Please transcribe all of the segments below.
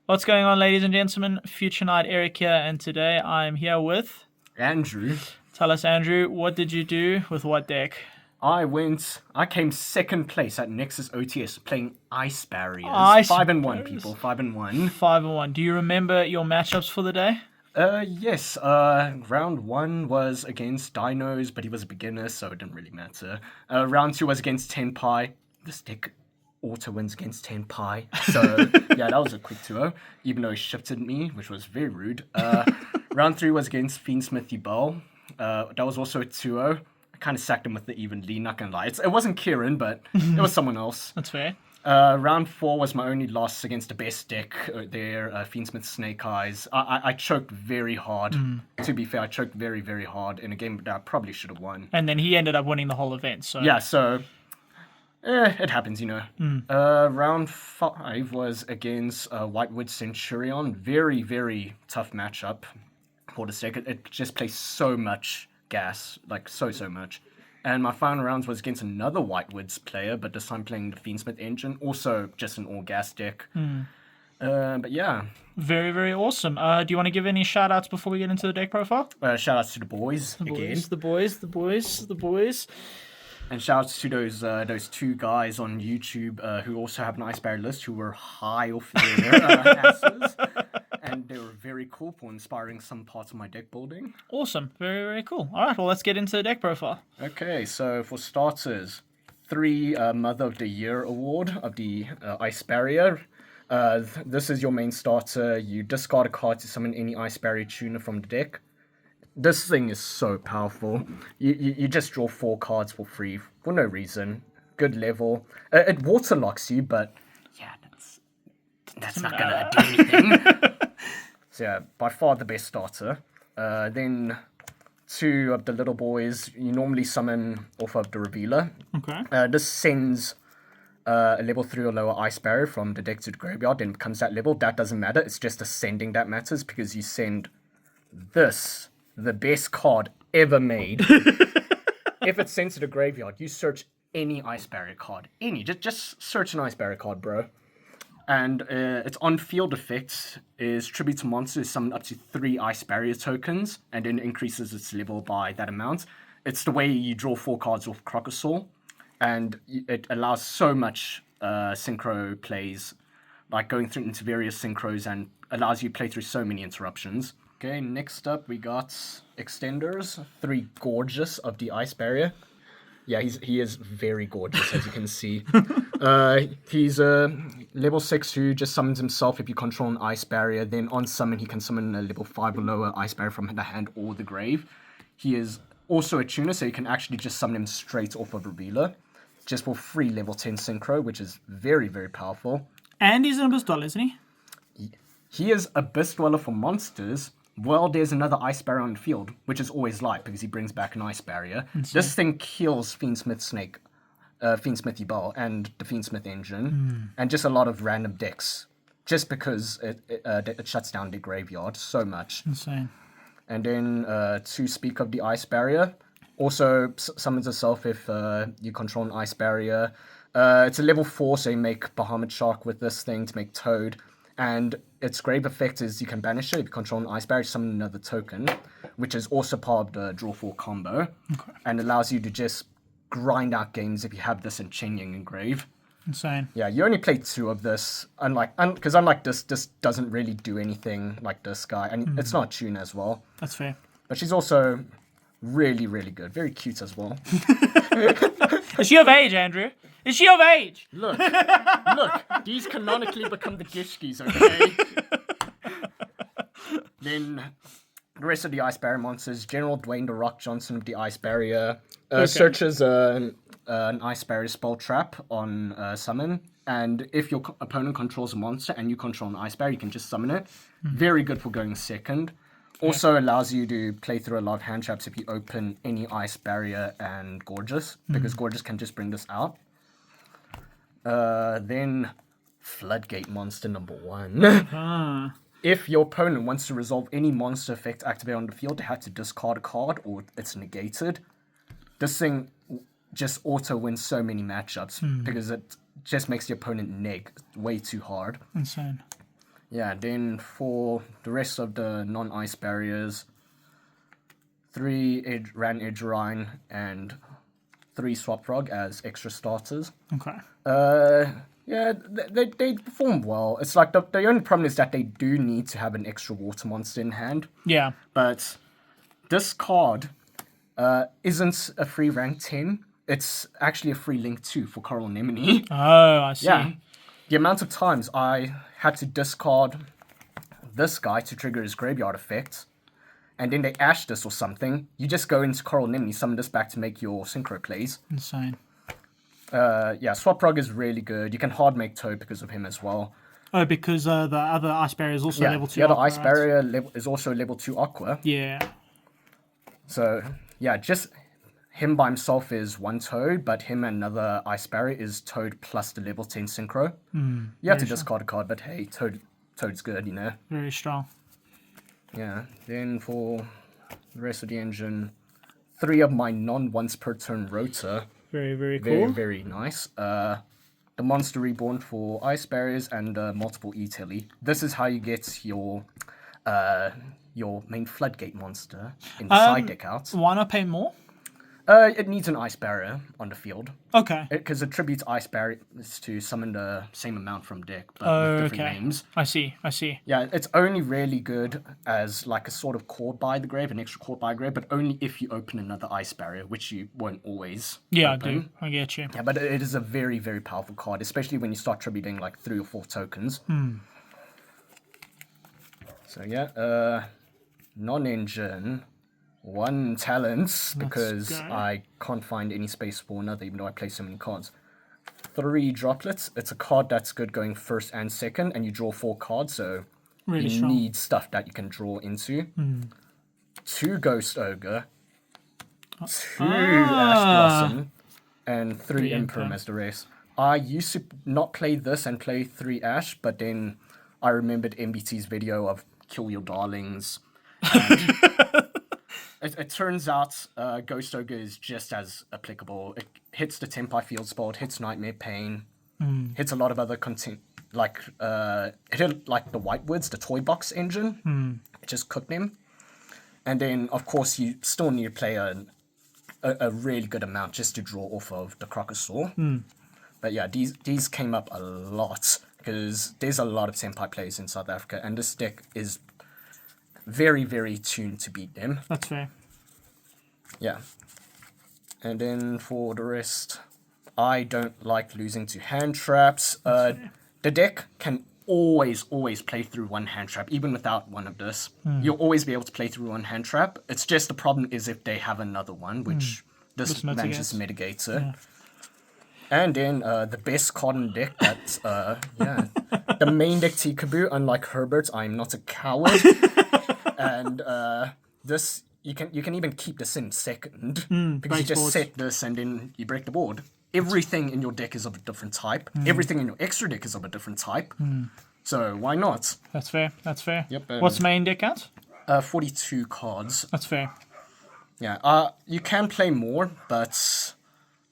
What's going on, ladies and gentlemen? Future Knight Eric here, and today I'm here with Andrew. Tell us, Andrew, what did you do with what deck? I came second place at Nexus OTS playing Ice Barriers. 5-1, people. 5-1. 5-1. Do you remember your matchups for the day? Yes. Round 1 was against Dinos, but he was a beginner, so it didn't really matter. Round 2 was against Tenpai. This deck auto wins against Tenpai. So, yeah, that was a quick 2-0, even though he shifted me, which was very rude. Round 3 was against Fiendsmith Bell. That was also a 2-0. I kind of sacked him with the even lead, not gonna lie. It wasn't Kieran, but it was someone else. That's fair. Round 4 was my only loss against the best deck there, Fiendsmith Snake-eyes. I choked very hard. To be fair, I choked very, very hard in a game that I probably should have won. And then he ended up winning the whole event. So Yeah, so it happens, you know. Round 5 was against Whitewood Centurion. Very, very tough matchup for this deck. It just plays so much gas, like so much. And my final rounds was against another Whitewoods player, but this time playing the Fiendsmith engine, also just an all-gas deck. But yeah. Very, very awesome. Do you want to give any shout-outs before we get into the deck profile? Shout-outs to the boys again. The boys. And shout-outs to those two guys on YouTube who also have an Ice Barrier list who were high off their asses. And they were very cool for inspiring some parts of my deck building. Awesome. Very, very cool. All right, well, let's get into the deck profile. Okay, so for starters, 3 Mother of the Year award of the Ice Barrier. This is your main starter. You discard a card to summon any Ice Barrier tuner from the deck. This thing is so powerful. You just draw 4 cards for free for no reason. Good level. It waterlocks you, but yeah, that's not gonna do anything. So yeah, by far the best starter. Then 2 of the little boys, you normally summon off of the Revealer. Okay. This sends a level 3 or lower Ice Barrier from the deck to the graveyard, then becomes that level. That doesn't matter, it's just ascending that matters, because you send this, the best card ever made. If it's sent to the graveyard, you search any Ice Barrier card. Just search an Ice Barrier card, bro. And its on-field effect is tribute to monsters summon up to 3 Ice Barrier tokens, and then increases its level by that amount. It's the way you draw 4 cards off Crocosaur, and it allows so much synchro plays, like going through into various synchros, and allows you to play through so many interruptions. Okay, next up we got Extenders, 3 Gorgeous of the Ice Barrier. Yeah, he is very gorgeous, as you can see. He's a level 6 who just summons himself if you control an Ice Barrier. Then on summon, he can summon a level 5 or lower Ice Barrier from the hand or the grave. He is also a tuner, so you can actually just summon him straight off of Revealer, just for free level 10 synchro, which is very, very powerful. And he's an Abyss Dweller, isn't he? He is Abyss Dweller for monsters. Well, there's another Ice Barrier on the field, which is always light because he brings back an Ice Barrier. This thing kills Fiendsmith Bell and the Fiendsmith engine, and just a lot of random decks, just because it shuts down the graveyard so much. Insane. And then to speak of the Ice Barrier, also summons itself if you control an Ice Barrier. It's a level 4, so you make Bahamut Shark with this thing to make Toad. And its grave effect is you can banish it if you control an Ice Barrier, summon another token, which is also part of the draw 4 combo, and allows you to just grind out games if you have this in Chenying and Grave. Insane. Yeah, you only play 2 of this, because unlike this doesn't really do anything like this guy, and it's not a tune as well. That's fair. But she's also really, really good, very cute as well. Is she of age, Andrew? Is she of age? Look, these canonically become the Gishkis, okay? Then the rest of the Ice Barrier monsters, General Dwayne the Rock Johnson of the Ice Barrier, searches an Ice Barrier spell trap on summon, and if your opponent controls a monster and you control an Ice Barrier, you can just summon it. Very good for going second. Also allows you to play through a lot of hand traps if you open any Ice Barrier and Gorgeous, because Gorgeous can just bring this out. Then Floodgate monster number 1. If your opponent wants to resolve any monster effect activated on the field, they have to discard a card or it's negated. This thing just auto wins so many matchups because it just makes the opponent neg way too hard. Insane. Yeah, then for the rest of the non-ice barriers, 3 Ran Edgerine and 3 Swap Frog as extra starters. Okay. Yeah, they perform well. It's like the only problem is that they do need to have an extra water monster in hand. Yeah. But this card isn't a free rank 10. It's actually a free link 2 for Coral Anemone. Oh, I see. Yeah. The amount of times I had to discard this guy to trigger his graveyard effect, and then they ash this or something, you just go into Coral Anemone, summon this back to make your synchro plays. Insane. Yeah, Swap Rug is really good. You can hard make Toad because of him as well. Oh, because the other ice barrier is also Yeah, level 2 the other aqua, ice right? barrier is also level 2 Aqua. Yeah. So, yeah, just him by himself is 1 Toad, but him and another ice barrier is Toad plus the level 10 synchro. You have to discard a card, but hey, Toad's good, you know? Very strong. Yeah, then for the rest of the engine, 3 of my non-once per turn rotor. Very, very cool. Very, very nice. The Monster Reborn for Ice Barriers and multiple E-Telly. This is how you get your main Floodgate monster in the side deck out. Why not pay more? It needs an Ice Barrier on the field. Okay. Because it tributes Ice Barriers to summon the same amount from deck, but with different names. I see. Yeah, it's only really good as like a sort of cord by the grave, an extra cord by the grave, but only if you open another Ice Barrier, which you won't always Yeah, open. I do. I get you. Yeah, but it is a very, very powerful card, especially when you start tributing like 3 or 4 tokens. So yeah, non-engine, 1 talents, because go. I can't find any space for another, even though I play so many cards. 3 droplets. It's a card that's good going first and second, and you draw 4 cards, so Really you strong. need stuff that you can draw into. 2 Ghost Ogre, 2 Ash Blossom, and 3 Imperm as the rest. I used to not play this and play 3 Ash, but then I remembered MBT's video of Kill Your Darlings. It turns out Ghost Ogre is just as applicable. It hits the Tenpai Fiendsmith, hits Nightmare Pain, hits a lot of other content, like it hit like the Whitewoods, the Toy Box engine. It just cooked them. And then, of course, you still need to play a really good amount just to draw off of the Crocosaur. But yeah, these came up a lot because there's a lot of Tenpai players in South Africa, and this deck is very, very tuned to beat them. That's fair. Yeah. And then for the rest, I don't like losing to hand traps. The deck can always play through 1 hand trap, even without one of this. You'll always be able to play through 1 hand trap. It's just the problem is if they have another one, which this manages to mitigate it. Yeah. And then the best card in the deck, that's, the main deck Tikaboo, unlike Herbert's, I'm not a coward. And this, you can even keep this in second, because you just set this and then you break the board. Everything in your deck is of a different type. Everything in your extra deck is of a different type. So why not? That's fair. Yep. What's main deck at? 42 cards. That's fair. Yeah. You can play more, but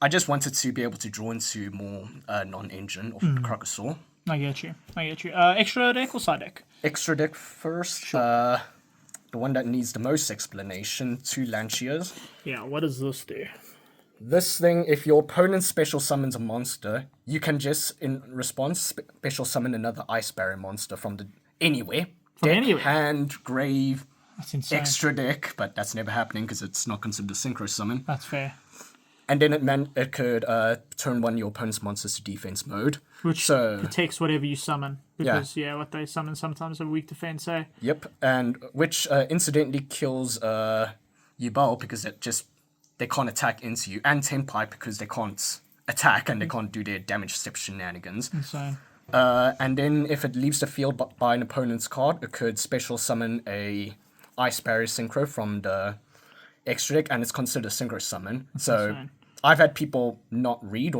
I just wanted to be able to draw into more non-engine of Crocosaur. I get you. Extra deck or side deck? Extra deck first. Sure. The one that needs the most explanation, 2 Lanciers. Yeah, what does this do? This thing, if your opponent special summons a monster, you can just, in response, special summon another Ice Barrier monster from anywhere. Deck, anywhere? hand, grave, That's insane. extra deck, but that's never happening because it's not considered a synchro summon. That's fair. And then it could turn 1 of your opponent's monsters to defense mode. Which protects whatever you summon. Because, what they summon sometimes have weak defense, eh? Yep, and which incidentally kills Yubel because they can't attack into you, and Tenpai because they can't attack and they can't do their damage step shenanigans. Insane. And then if it leaves the field by an opponent's card, it could special summon a Ice Barrier Synchro from the extra deck, and it's considered a synchro summon. So insane. I've had people not read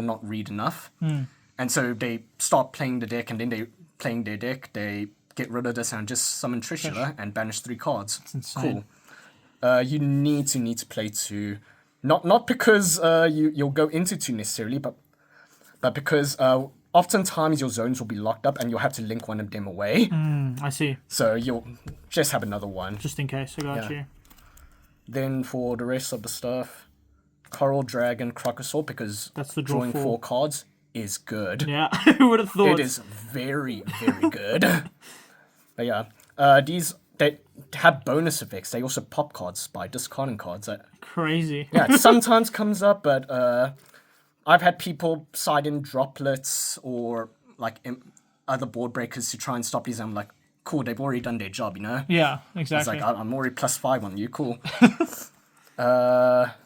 enough, and so they start playing the deck, and then they playing their deck, they get rid of this and just summon Trishula and banish 3 cards. That's insane. Cool. You need to play 2, not because you'll go into 2 necessarily, but because oftentimes your zones will be locked up and you'll have to link one of them away. I see. So you'll just have another one. Just in case. I got you. Then for the rest of the stuff, Coral Dragon, Crocosaur, because That's the drawing draw 4 cards is good. Yeah, who would have thought? It is very, very good. But yeah, these, they have bonus effects. They also pop cards by discarding cards. Crazy. Yeah, it sometimes comes up, but I've had people side in droplets or like other board breakers to try and stop these. I'm like, cool, they've already done their job, you know? Yeah, It's exactly. like, I'm already +5 on you, cool.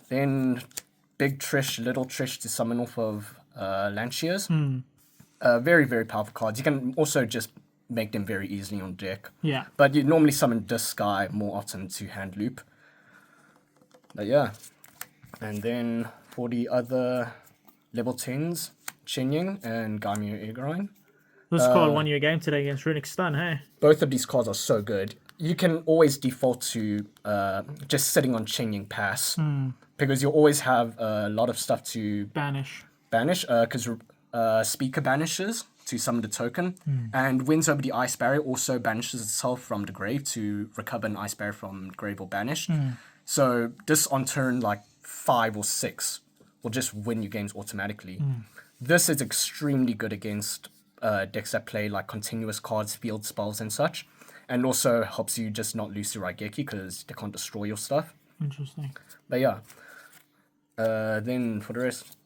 Then Big Trish, Little Trish to summon off of Lanciers. Very, very powerful cards. You can also just make them very easily on deck. Yeah. But you normally summon this guy more often to hand loop. But yeah. And then for the other level 10s, Chinying and Gaimyo Igarain. This card won you a game today against Runic Stun, hey? Both of these cards are so good. You can always default to just sitting on Chinying Pass. Because you'll always have a lot of stuff to Banish. because Speaker banishes to summon the token, and Wins Over the Ice Barrier also banishes itself from the grave to recover an Ice Barrier from grave or banish. So this on turn like 5 or 6 will just win you games automatically. This is extremely good against decks that play like continuous cards, field spells and such, and also helps you just not lose to Raigeki because they can't destroy your stuff. Interesting. But yeah, then for the rest,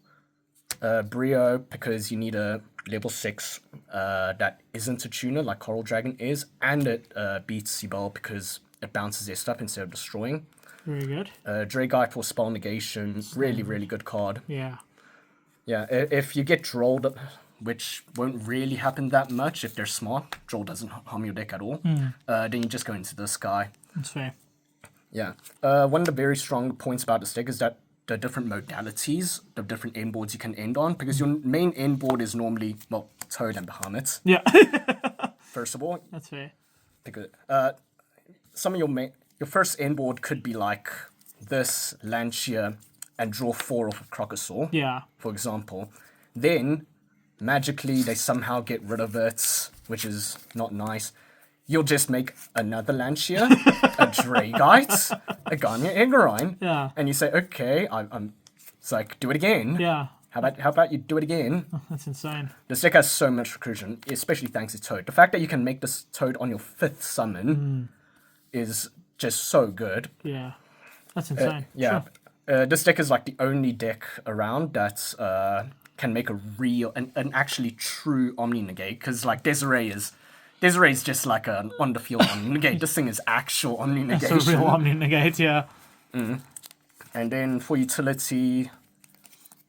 Brio, because you need a level 6 that isn't a tuner like Coral Dragon is, and it beats Sibel because it bounces their stuff instead of destroying. Very good. Draguite for spell negation, really, really good card. Yeah. Yeah, if you get drolled, which won't really happen that much if they're smart, droll doesn't harm your deck at all, then you just go into this guy. That's fair. Yeah. One of the very strong points about this deck is that the different modalities, the different end boards you can end on, because your main end board is normally, well, Toad and Bahamut, Yeah. first of all. That's fair. Because some of your first end board could be like this, Lancia, and draw 4 off of Crocosaur, Yeah. for example. Then, magically, they somehow get rid of it, which is not nice. You'll just make another Lancia, a Draguite, a Gaimyo Igarain, Yeah. and you say, okay, it's like, do it again. Yeah. How about you do it again? That's insane. This deck has so much recursion, especially thanks to Toad. The fact that you can make this Toad on your 5th summon is just so good. Yeah. That's insane. Yeah. Sure. This deck is like the only deck around that can make a real, an actually true Omni Negate, because like Desiree is just like an on the field Omni Negate. This thing is actual Omni Negation. It's a real Omni Negate, yeah. And then for utility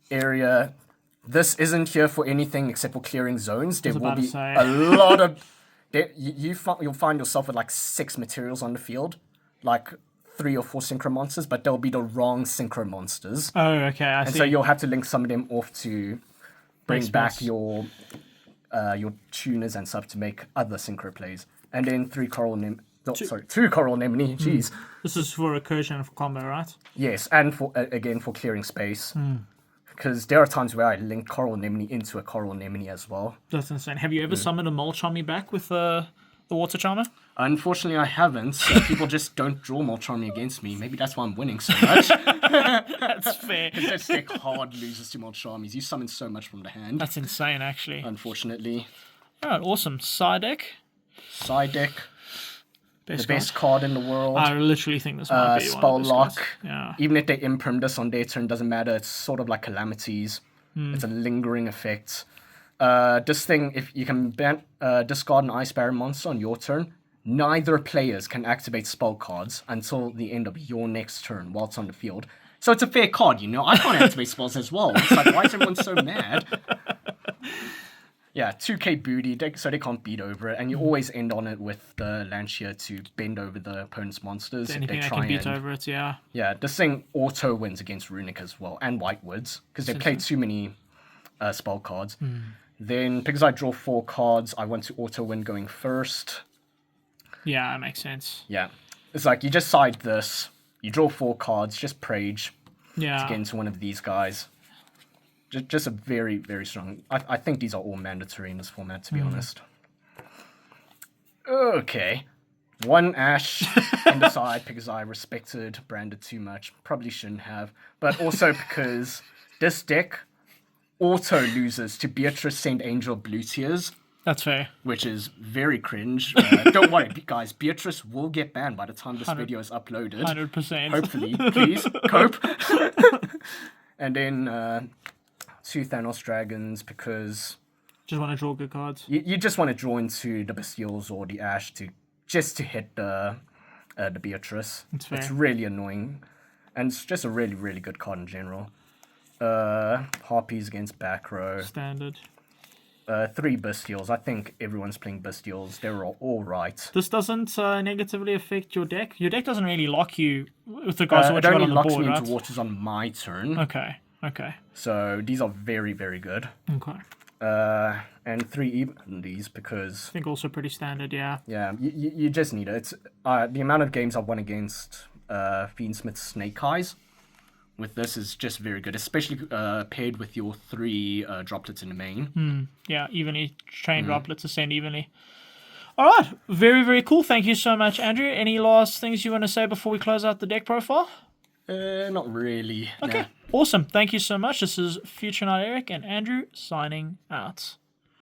area, this isn't here for anything except for clearing zones. There will about to be say. a lot of... You'll find yourself with like 6 materials on the field, like 3 or 4 synchro monsters, but they'll be the wrong synchro monsters. Oh, okay, I see. So you'll have to link some of them off to bring Makes back sense. your tuners and stuff to make other synchro plays. And then 2 Coral Anemone. Jeez. This is for recursion and for combo, right? Yes, and for again for clearing space. Because there are times where I link Coral Anemone into a Coral Anemone as well. That's insane. Have you ever summoned a Molcharmy back with the Water Charmer? Unfortunately, I haven't. So people just don't draw Molcharmy against me. Maybe that's why I'm winning so much. That's fair. This deck hard loses to Molcharmies. You summon so much from the hand. That's insane, actually. Unfortunately. Alright, awesome. Side deck. Side deck. Best The best card in the world. I literally think this might be Spell one of those lock. guys. Yeah. Even if they imprint this on their turn, doesn't matter. It's sort of like calamities. It's a lingering effect. This thing, if you can discard an Ice Barrier monster on your turn, neither players can activate spell cards until the end of your next turn while it's on the field. So it's a fair card, you know? I can't activate spells as well. It's like, why is everyone so mad? Yeah, 2k booty, so they can't beat over it, and you always end on it with the Lancia to bend over the opponent's monsters. If Anything they that try can beat and, over it, yeah. Yeah, this thing auto wins against Runic as well, and Whitewoods, because they play too many spell cards. Then, because I draw 4 cards, I want to auto win going first. Yeah, that makes sense. Yeah, it's like you just side this, you draw 4 cards, just Prage to get Yeah. into one of these guys. Just a very, very strong. I think these are all mandatory in this format, to be honest. Okay. One Ash in the side because I respected Branded too much. Probably shouldn't have. But also because this deck auto loses to Beatrice Saint Angel Blue Tears. That's fair. Which is very cringe. Don't worry, guys. Beatrice will get banned by the time this video is uploaded. 100%. Hopefully. Please, cope. And then 2 Thanos Dragons because... Just want to draw good cards. You just want to draw into the Bastiles or the Ash to hit the Beatrice. That's fair. It's really annoying. And it's just a really, really good card in general. Harpies against back row. Standard. 3 Bastiles. I think everyone's playing Bastiles. They're all right. This doesn't negatively affect your deck? Your deck doesn't really lock you with regards to what you got on the board, right? It only locks me into waters on my turn. Okay. So these are very, very good. Okay. And 3 even these because... I think also pretty standard, yeah. Yeah, you just need it. It's the amount of games I've won against Fiendsmith's Snake-eyes with this is just very good, especially paired with your 3 droplets in the main. Yeah, evenly trained droplets ascend evenly. All right, very, very cool. Thank you so much, Andrew. Any last things you want to say before we close out the deck profile? Not really. Okay, awesome. Thank you so much. This is Future Knight Eric and Andrew signing out.